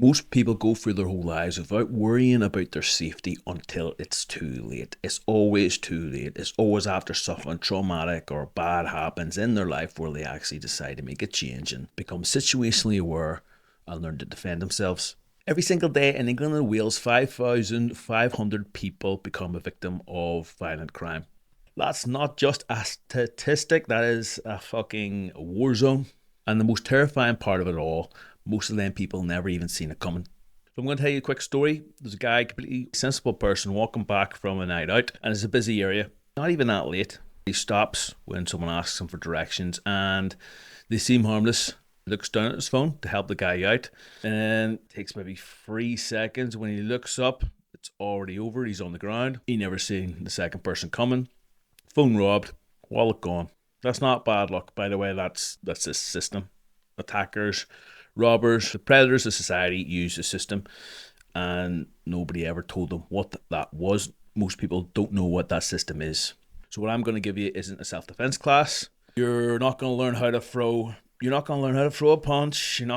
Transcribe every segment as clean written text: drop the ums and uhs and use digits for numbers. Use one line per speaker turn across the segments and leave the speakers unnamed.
Most people go through their whole lives without worrying about their safety until it's too late. It's always too late. It's always after something traumatic or bad happens in their life where they actually decide to make a change and become situationally aware and learn to defend themselves. Every single day in England and Wales, 5,500 people become a victim of violent crime. That's not just a statistic, that is a fucking war zone. And the most terrifying part of it all, most of them people never even seen it coming. So I'm going to tell you a quick story. There's a guy, completely sensible person, walking back from a night out, and it's a busy area. Not even that late. He stops when someone asks him for directions, and they seem harmless. He looks down at his phone to help the guy out, and it takes maybe 3 seconds. When he looks up, it's already over. He's on the ground. He never seen the second person coming. Phone robbed, wallet gone. That's not bad luck, by the way. That's the system. Attackers, robbers, the predators of society use the system, and nobody ever told them what that was. Most people don't know what that system is. So what I'm going to give you isn't a self-defense class. You're not going to learn how to throw. You're not going to learn how to throw a punch. You're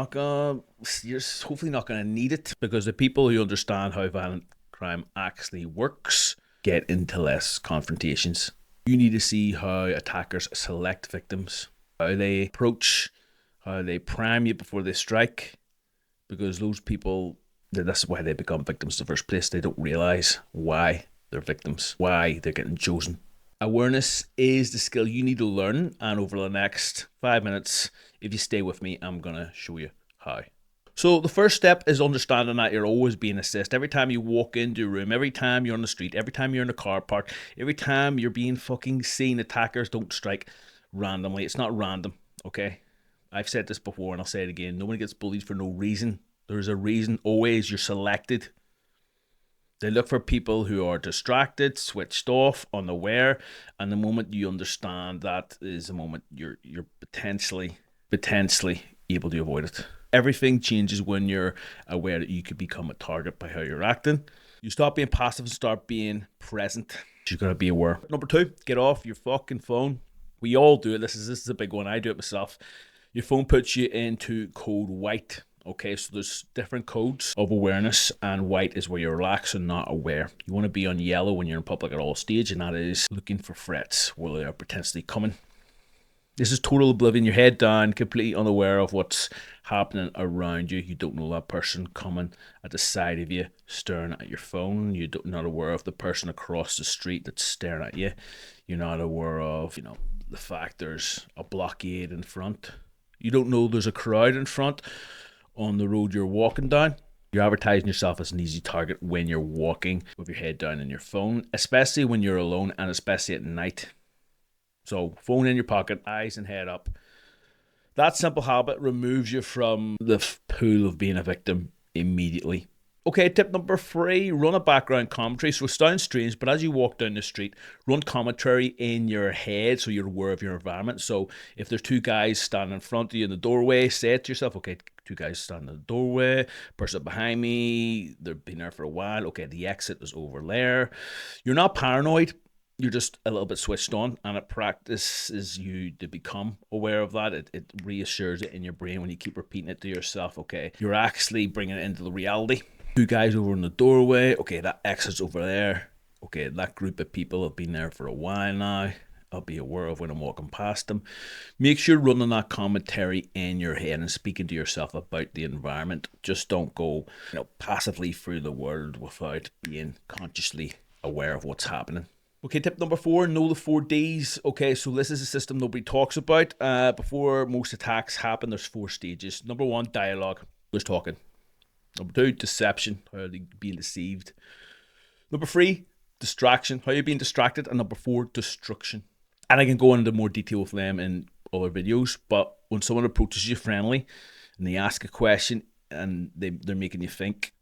hopefully not going to need it, because the people who understand how violent crime actually works get into less confrontations. You need to see how attackers select victims, how they approach, how they prime you before they strike, because those people, that's why they become victims in the first place. They don't realize why they're victims, why they're getting chosen. Awareness is the skill you need to learn, and over the next 5 minutes, if you stay with me, I'm going to show you how. So the first step is understanding that you're always being assessed. Every time you walk into a room, every time you're on the street, every time you're in a car park, every time you're being fucking seen, attackers don't strike randomly. It's not random, okay? I've said this before and I'll say it again. No one gets bullied for no reason. There's a reason. Always you're selected. They look for people who are distracted, switched off, unaware, and the moment you understand that is the moment you're potentially able to avoid it. Everything changes when you're aware that you could become a target by how you're acting. You stop being passive and start being present. You gotta be aware. Number 2, get off your fucking phone. We all do it. This is a big one. I do it myself. Your phone puts you into code white. Okay, so there's different codes of awareness, and white is where you're relaxed and not aware. You want to be on yellow when you're in public at all stage, and that is looking for threats where they are potentially coming. This is total oblivion. Your head down, completely unaware of what's happening around you. You don't know that person coming at the side of you, staring at your phone. You're not aware of the person across the street that's staring at you. You're not aware of, the fact there's a blockade in front. You don't know there's a crowd in front on the road you're walking down. You're advertising yourself as an easy target when you're walking with your head down in your phone, especially when you're alone and especially at night. So phone in your pocket, eyes and head up. That simple habit removes you from the pool of being a victim immediately. Okay, tip number 3, run a background commentary. So it sounds strange, but as you walk down the street, run commentary in your head so you're aware of your environment. So if there's 2 guys standing in front of you in the doorway, say it to yourself, okay, 2 guys standing in the doorway, person behind me, they've been there for a while, okay, the exit is over there. You're not paranoid. You're just a little bit switched on, and it practices you to become aware of that. It reassures it in your brain when you keep repeating it to yourself, okay, you're actually bringing it into the reality. 2 guys over in the doorway, okay, that exit's over there, okay, that group of people have been there for a while now, I'll be aware of when I'm walking past them. Make sure running that commentary in your head and speaking to yourself about the environment. Just don't go passively through the world without being consciously aware of what's happening. Okay, tip number 4, know the 4 Ds. Okay, so this is a system nobody talks about. Before most attacks happen, there's 4 stages. Number 1, dialogue. There's talking. Number 2, deception. How are they being deceived? Number 3, distraction. How are you being distracted? And number 4, destruction. And I can go into more detail with them in other videos, but when someone approaches you friendly and they ask a question and they're making you think,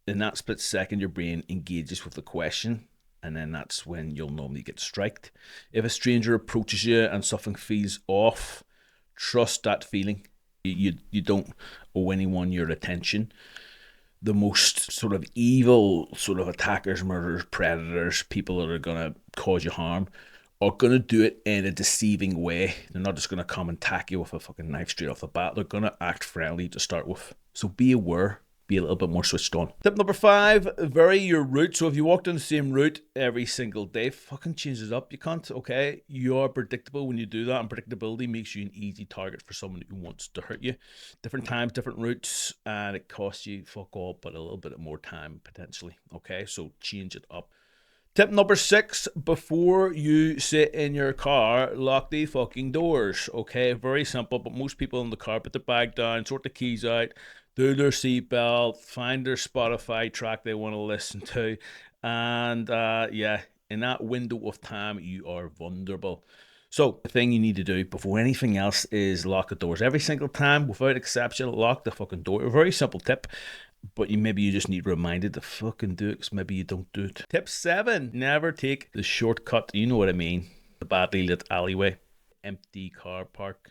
in that split second, your brain engages with the question. And then that's when you'll normally get striked. If a stranger approaches you and something feels off, trust that feeling. You don't owe anyone your attention. The most sort of evil sort of attackers, murderers, predators, people that are going to cause you harm are going to do it in a deceiving way. They're not just going to come and attack you with a fucking knife straight off the bat. They're going to act friendly to start with. So be aware. be a little bit more switched on. Tip number 5, vary your route. So if you walk down the same route every single day, fucking change it up. You can't, okay? You are predictable when you do that, and predictability makes you an easy target for someone who wants to hurt you. Different times, different routes, and it costs you fuck all but a little bit more time potentially, okay? So change it up. Tip number 6, before you sit in your car, lock the fucking doors, okay? Very simple, but most people in the car put the bag down, sort the keys out, do their seatbelt, find their Spotify track they want to listen to, and yeah, in that window of time, you are vulnerable. So the thing you need to do before anything else is lock the doors. Every single time, without exception, lock the fucking door. A very simple tip. But maybe you just need reminded to fucking do it, because maybe you don't do it. Tip 7, never take the shortcut. You know what I mean. The badly lit alleyway, empty car park,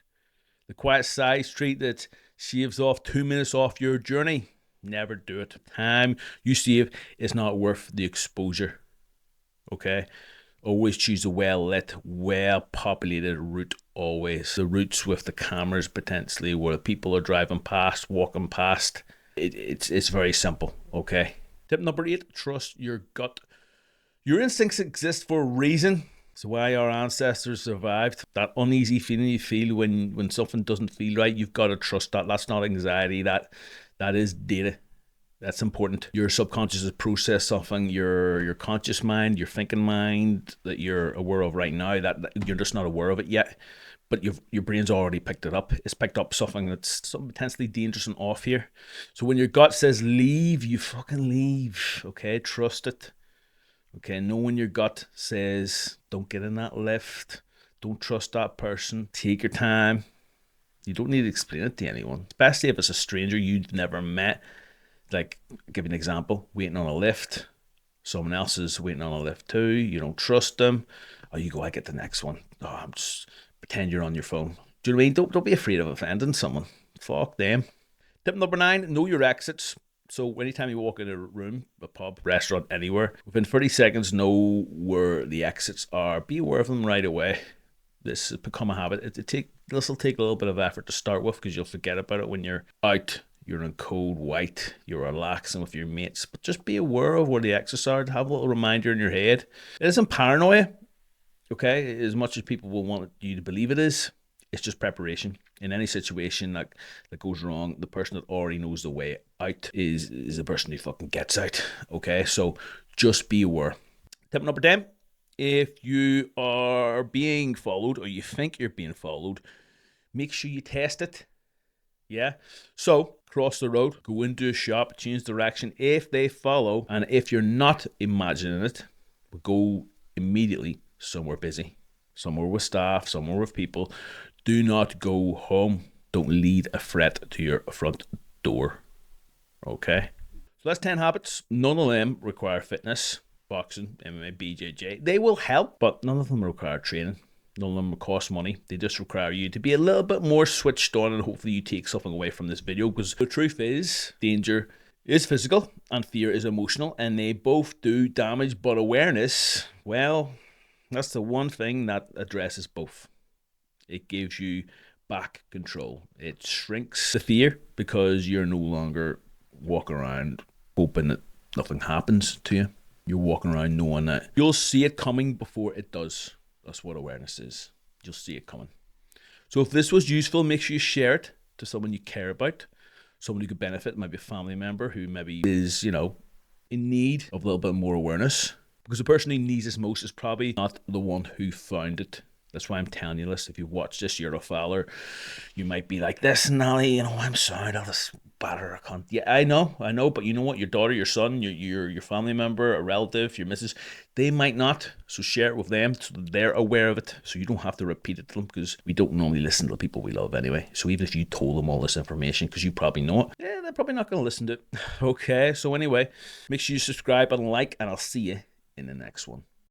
the quiet side street that shaves off 2 minutes off your journey. Never do it. Time you save is not worth the exposure. Okay? Always choose a well-lit, well-populated route, always. The routes with the cameras potentially, where people are driving past, walking past. It's very simple, okay? Tip number 8, trust your gut. Your instincts exist for a reason. It's why our ancestors survived. That uneasy feeling you feel when something doesn't feel right, you've got to trust that. That's not anxiety. That is data. That's important. Your subconscious has processed something. Your conscious mind, your thinking mind that you're aware of right now, that you're just not aware of it yet. But your brain's already picked it up. It's picked up something that's potentially dangerous and off here. So when your gut says leave, you fucking leave. Okay, trust it. Okay, know when your gut says don't get in that lift, don't trust that person, take your time. You don't need to explain it to anyone, especially if it's a stranger you've never met. Like, I'll give you an example, waiting on a lift. Someone else is waiting on a lift too. You don't trust them. Oh, you go, I get the next one. Oh, I'm just pretend you're on your phone. Do you know what I mean? Don't be afraid of offending someone. Fuck them. Tip number 9, know your exits. So anytime you walk in a room, a pub, restaurant, anywhere, within 30 seconds, know where the exits are. Be aware of them right away. This has become a habit. This will take a little bit of effort to start with, because you'll forget about it when you're out. You're in cold white. You're relaxing with your mates. But just be aware of where the exits are. Have a little reminder in your head. It isn't paranoia, okay? As much as people will want you to believe it is. It's just preparation. In any situation that goes wrong, the person that already knows the way out is the person who fucking gets out. Okay, so just be aware. Tip number 10, if you are being followed or you think you're being followed, make sure you test it. Yeah, so cross the road, go into a shop, change direction. If they follow, and if you're not imagining it, go immediately somewhere busy, somewhere with staff, somewhere with people. Do not go home. Don't lead a threat to your front door. Okay? So that's 10 habits. None of them require fitness, boxing, MMA, BJJ. They will help, but none of them require training. None of them will cost money. They just require you to be a little bit more switched on, and hopefully you take something away from this video, because the truth is, danger is physical and fear is emotional, and they both do damage, but awareness, well, that's the one thing that addresses both. It gives you back control. It shrinks the fear, because you're no longer walking around hoping that nothing happens to you. You're walking around knowing that you'll see it coming before it does. That's what awareness is. You'll see it coming. So if this was useful, make sure you share it to someone you care about, someone who could benefit, maybe a family member who maybe is, in need of a little bit more awareness. Because the person who needs this most is probably not the one who found it. That's why I'm telling you this. If you watch this, you're a fowler. You might be like, listen, Ali, I'm sorry, I'll just batter a cunt. Yeah, I know. But you know what? Your daughter, your son, your family member, a relative, your missus, they might not. So share it with them so they're aware of it. So you don't have to repeat it to them, because we don't normally listen to the people we love anyway. So even if you told them all this information, because you probably know it, yeah, they're probably not going to listen to it. Okay, so anyway, make sure you subscribe and like, and I'll see you in the next one.